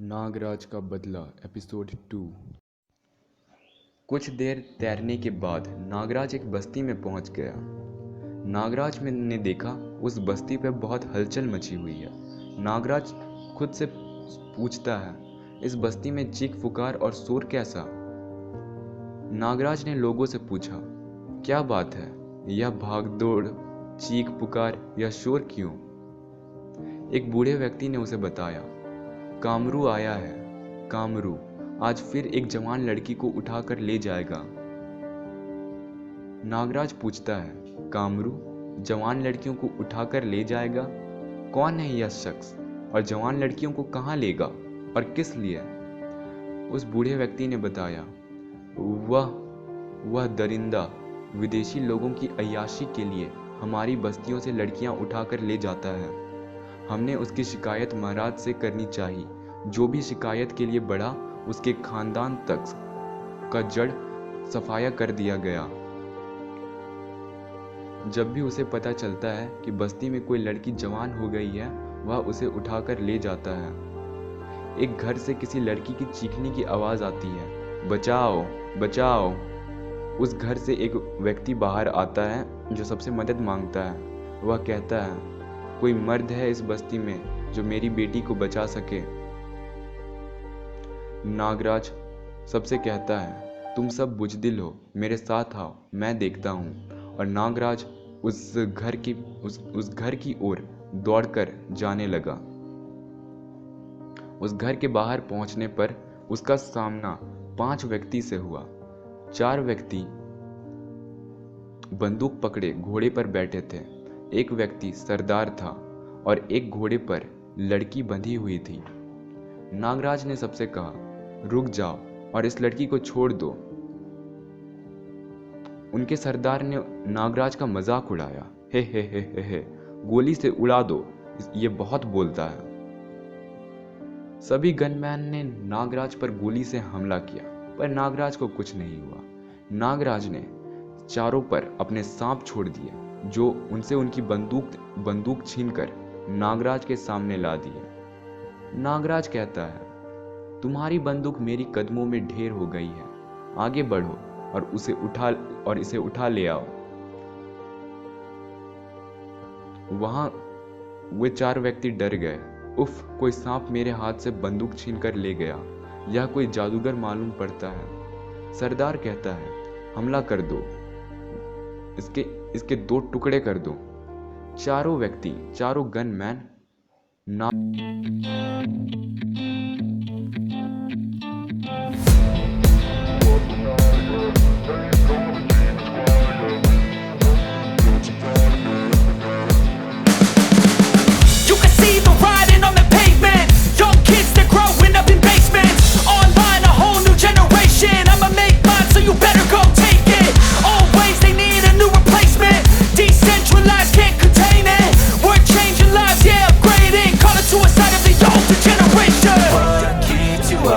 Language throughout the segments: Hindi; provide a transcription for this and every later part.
नागराज का बदला एपिसोड 2। कुछ देर तैरने के बाद नागराज एक बस्ती में पहुंच गया। नागराज ने देखा उस बस्ती पर बहुत हलचल मची हुई है। नागराज खुद से पूछता है, इस बस्ती में चीख पुकार और शोर कैसा? नागराज ने लोगों से पूछा, क्या बात है, यह भागदौड़, चीख पुकार, यह शोर क्यों? एक बूढ़े व्यक्ति ने उसे बताया, कामरू आया है। कामरू आज फिर एक जवान लड़की को उठाकर ले जाएगा। नागराज पूछता है, कामरू जवान लड़कियों को उठाकर ले जाएगा? कौन है यह शख्स और जवान लड़कियों को कहाँ लेगा और किस लिए? उस बूढ़े व्यक्ति ने बताया, वह दरिंदा विदेशी लोगों की अय्याशी के लिए हमारी बस्तियों से लड़कियां उठाकर ले जाता है। हमने उसकी शिकायत महाराज से करनी चाहिए। जो भी शिकायत के लिए बढ़ा उसके खानदान तक का जड़ सफाया कर दिया गया। जब भी उसे पता चलता है कि बस्ती में कोई लड़की जवान हो गई है, वह उसे उठाकर ले जाता है। एक घर से किसी लड़की की चीखने की आवाज़ आती है, बचाओ बचाओ। उस घर से एक व्यक्ति बाहर आता है जो सबसे मदद मांगता है। वह कहता है, कोई मर्द है इस बस्ती में जो मेरी बेटी को बचा सके? नागराज सबसे कहता है, तुम सब बुजदिल हो, मेरे साथ आओ, मैं देखता हूँ। और नागराज उस घर की ओर दौड़कर जाने लगा। उस घर के बाहर पहुंचने पर उसका सामना 5 व्यक्ति से हुआ। 4 व्यक्ति बंदूक पकड़े घोड़े पर बैठे थे। एक व्यक्ति सरदार था और एक घोड़े पर लड़की बंधी हुई थी। नागराज ने सबसे कहा, रुक जाओ और इस लड़की को छोड़ दो। उनके सरदार ने नागराज का मजाक उड़ाया, हे, गोली से उड़ा दो, ये बहुत बोलता है। सभी गनमैन ने नागराज पर गोली से हमला किया, पर नागराज को कुछ नहीं हुआ। नागराज ने चारों पर अपने सांप छोड़ दिए, जो उनसे उनकी बंदूक छीनकर नागराज के सामने ला दिए। नागराज कहता है, तुम्हारी बंदूक मेरी कदमों में ढेर हो गई है, आगे बढ़ो और इसे उठा ले आओ। वहां वे 4 व्यक्ति डर गए। उफ, कोई सांप मेरे हाथ से बंदूक छीन कर ले गया, यह कोई जादूगर मालूम पड़ता है। सरदार कहता है, हमला कर दो, इसके 2 टुकड़े कर दो। चारों gunman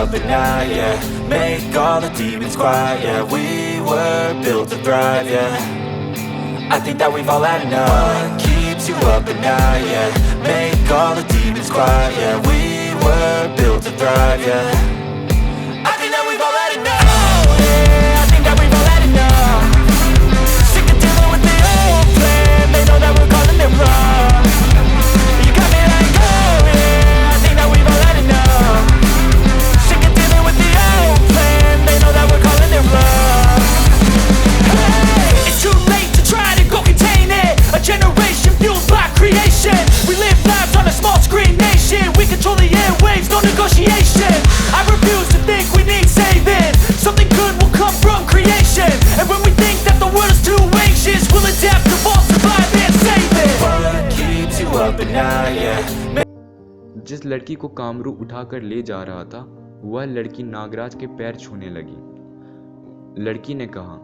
At night, yeah. Make all the demons quiet, yeah. We were built to thrive, yeah. I think that we've all had enough. What keeps you up at night, yeah. Make all the demons quiet, yeah. We were built to thrive, yeah. I think that we've all had enough. Oh, yeah, I think that we've all had enough. Sick of dealing with the old plan. They know that we're calling it wrong. You got me like, oh, yeah, I think that we've all had enough. Generation fueled by creation. We live lives on a small screen nation. We control the airwaves, no negotiation. I refuse to think we need saving. Something good will come from creation. And when we think that the world is too anxious, we'll adapt, evolve, survive and save it. What keeps you up at night, yeah. जिस लड़की को कामरू उठाकर ले जा रहा था, वह लड़की नागराज के पैर छूने लगी। लड़की ने कहा,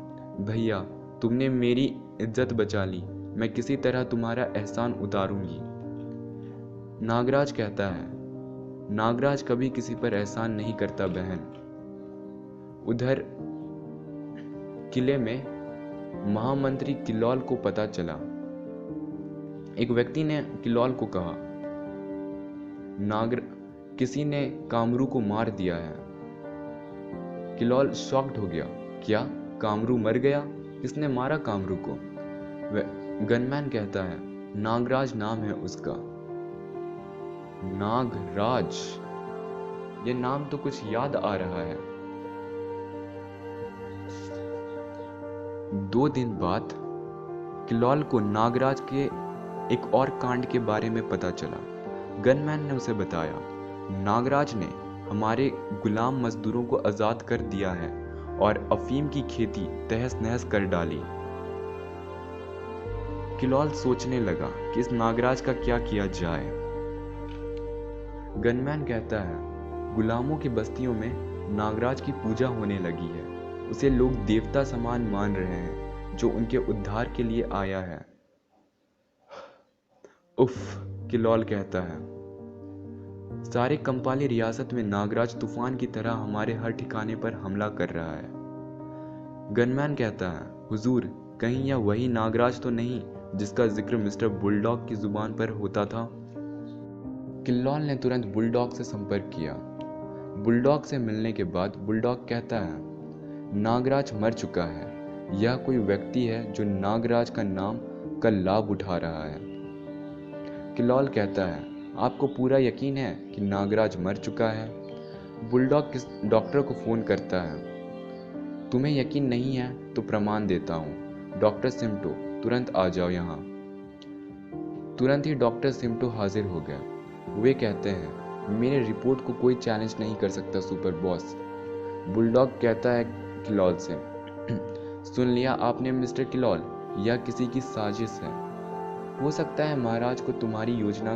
भैया तुमने मेरी इज्जत बचा ली, मैं किसी तरह तुम्हारा एहसान उतारूंगी। नागराज कहता है, नागराज कभी किसी पर एहसान नहीं करता बहन। उधर किले में महामंत्री किल्लौल को पता चला। एक व्यक्ति ने किल्लौल को कहा, किसी ने कामरू को मार दिया है। किलोल शॉक्ड हो गया। क्या कामरू मर गया? किसने मारा कामरू को? गनमैन कहता है, नागराज नाम है उसका। नागराज, ये नाम तो कुछ याद आ रहा है। 2 दिन बाद किलोल को नागराज के एक और कांड के बारे में पता चला। गनमैन ने उसे बताया, नागराज ने हमारे गुलाम मजदूरों को आज़ाद कर दिया है और अफीम की खेती तहस नहस कर डाली। किलोल सोचने लगा कि इस नागराज का क्या किया जाए। गनमैन कहता है, गुलामों की बस्तियों में नागराज की पूजा होने लगी है। उसे लोग देवता समान मान रहे हैं जो उनके उद्धार के लिए आया है। उफ, किलोल कहता है, सारे कंपाली रियासत में नागराज तूफान की तरह हमारे हर ठिकाने पर हमला कर रहा है। गनमैन कहता है, हुजूर, कहीं यह वही नागराज तो नहीं जिसका जिक्र मिस्टर बुलडॉग की जुबान पर होता था? किलोल ने तुरंत बुलडॉग से संपर्क किया। बुलडॉग से मिलने के बाद बुलडॉग कहता है, नागराज मर चुका है। यह कोई व्यक्ति है जो नागराज का नाम का लाभ उठा रहा है। किलोल कहता है, आपको पूरा यकीन है कि नागराज मर चुका है? बुलडॉग डॉक्टर को फ़ोन करता है। तुम्हें यकीन नहीं है तो प्रमाण देता हूँ। डॉक्टर सिम्टो, तुरंत आ जाओ यहाँ। तुरंत ही डॉक्टर सिम्टो हाजिर हो गया। वे कहते हैं, मेरे रिपोर्ट को कोई चैलेंज नहीं कर सकता सुपर बॉस। बुलडॉग कहता है किलोल से, सुन लिया आपने मिस्टर किलोल, यह किसी की साजिश है। हो सकता है महाराज को तुम्हारी योजना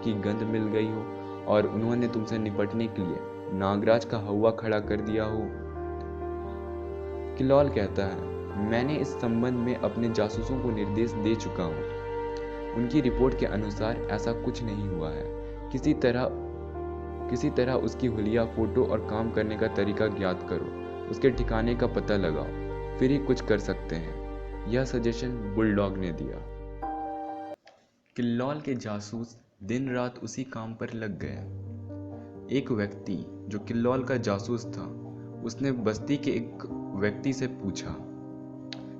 की गंध मिल गई हो और उन्होंने तुमसे निपटने के लिए नागराज का हवा खड़ा कर दिया हो। किलोल कहता है, मैंने इस संबंध में अपने जासूसों को निर्देश दे चुका हूँ। उनकी रिपोर्ट के अनुसार ऐसा कुछ नहीं हुआ है। किसी तरह उसकी हुलिया फोटो और काम करने का तरीका ज्ञात करो, उसके ठिकाने का पता लगाओ, फिर ही कुछ कर सकते हैं। यह सजेशन बुलडॉग ने दिया। किलोल के जासूस दिन रात उसी काम पर लग गए। एक व्यक्ति जो किलोल का जासूस था, उसने बस्ती के एक व्यक्ति से पूछा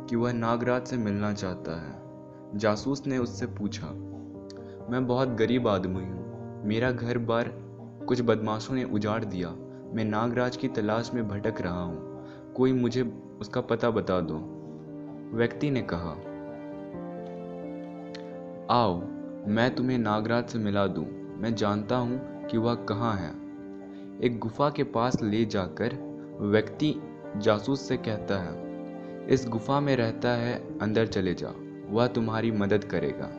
कि वह नागराज से मिलना चाहता है। जासूस ने उससे पूछा, मैं बहुत गरीब आदमी हूँ, मेरा घर बार कुछ बदमाशों ने उजाड़ दिया। मैं नागराज की तलाश में भटक रहा हूँ, कोई मुझे उसका पता बता दो। व्यक्ति ने कहा, आओ मैं तुम्हें नागराज से मिला दूं। मैं जानता हूँ कि वह कहाँ है। एक गुफा के पास ले जाकर व्यक्ति जासूस से कहता है, इस गुफा में रहता है, अंदर चले जा, वह तुम्हारी मदद करेगा।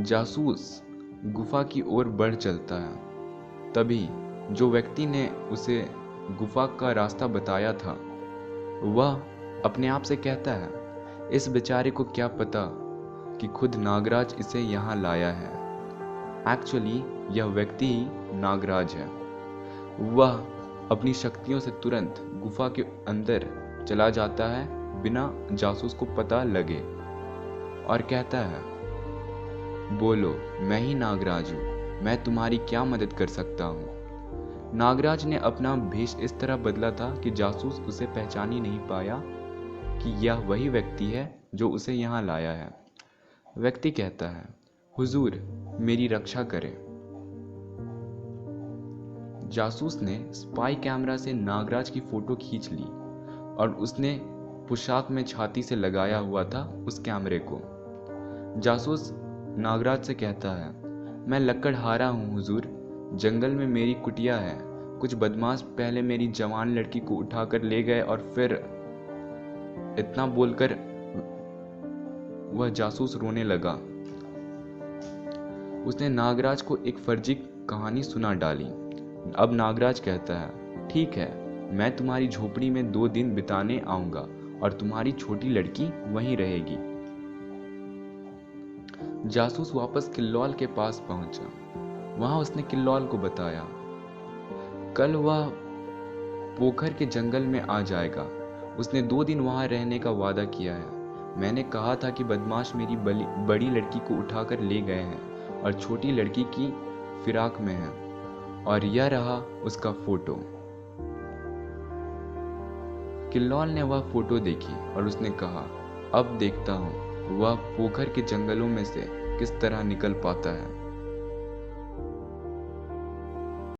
जासूस गुफा की ओर बढ़ चलता है। तभी जो व्यक्ति ने उसे गुफा का रास्ता बताया था, वह अपने आप से कहता है, इस बेचारे को क्या पता कि खुद नागराज इसे यहाँ लाया है। एक्चुअली यह व्यक्ति ही नागराज है। वह अपनी शक्तियों से तुरंत गुफा के अंदर चला जाता है बिना जासूस को पता लगे और कहता है, बोलो, मैं ही नागराज हूँ, मैं तुम्हारी क्या मदद कर सकता हूँ। नागराज ने अपना भेष इस तरह बदला था कि जासूस उसे पहचान ही नहीं पाया कि यह वही व्यक्ति है जो उसे यहाँ लाया है। व्यक्ति कहता है, हुजूर, मेरी रक्षा करें। जासूस ने स्पाई कैमरा से नागराज की फोटो खींच ली और उसने पोशाक में छाती से लगाया हुआ था उस कैमरे को। जासूस नागराज से कहता है, मैं लकड़हारा हूँ हुजूर, जंगल में मेरी कुटिया है। कुछ बदमाश पहले मेरी जवान लड़की को उठाकर ले गए और फिर। इतना बोलकर वह जासूस रोने लगा। उसने नागराज को एक फर्जी कहानी सुना डाली। अब नागराज कहता है, ठीक है, मैं तुम्हारी झोपड़ी में 2 दिन बिताने आऊंगा और तुम्हारी छोटी लड़की वहीं रहेगी। जासूस वापस किल्लौल के पास पहुंचा। वहां उसने किल्लौल को बताया, कल वह पोखर के जंगल में आ जाएगा। उसने 2 दिन वहां रहने का वादा किया है। मैंने कहा था कि बदमाश मेरी बड़ी लड़की को उठाकर ले गए हैं और छोटी लड़की की फिराक में है। और यह रहा उसका फोटो। किल्लौल ने वह फोटो देखी और उसने कहा, अब देखता हूँ वह पोखर के जंगलों में से किस तरह निकल पाता है।